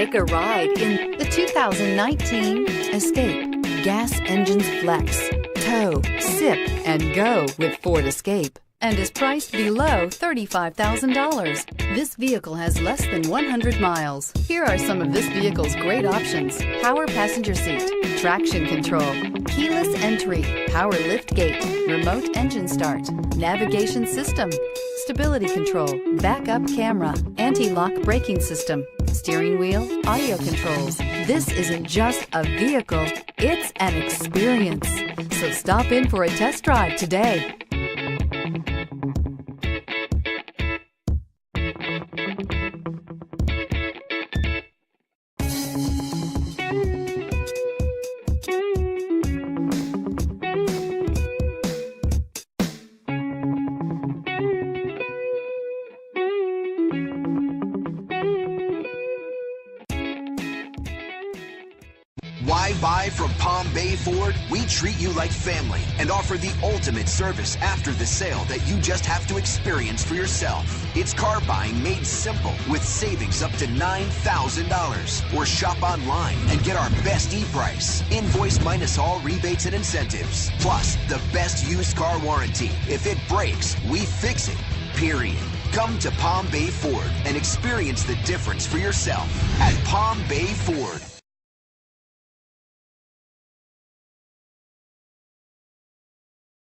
Take a ride in the 2019 Escape. Gas engines flex, tow, sip, and go with Ford Escape, and is priced below $35,000. This vehicle has less than 100 miles. Here are some of this vehicle's great options: power passenger seat, traction control, keyless entry, power lift gate, remote engine start, navigation system, stability control, backup camera, anti-lock braking system, steering wheel audio controls. This isn't just a vehicle, it's an experience. So stop in for a test drive today. Why buy from Palm Bay Ford? We treat you like family and offer the ultimate service after the sale that you just have to experience for yourself. It's car buying made simple with savings up to $9,000. Or shop online and get our best e-price. Invoice minus all rebates and incentives. Plus, the best used car warranty. If it breaks, we fix it. Period. Come to Palm Bay Ford and experience the difference for yourself at Palm Bay Ford.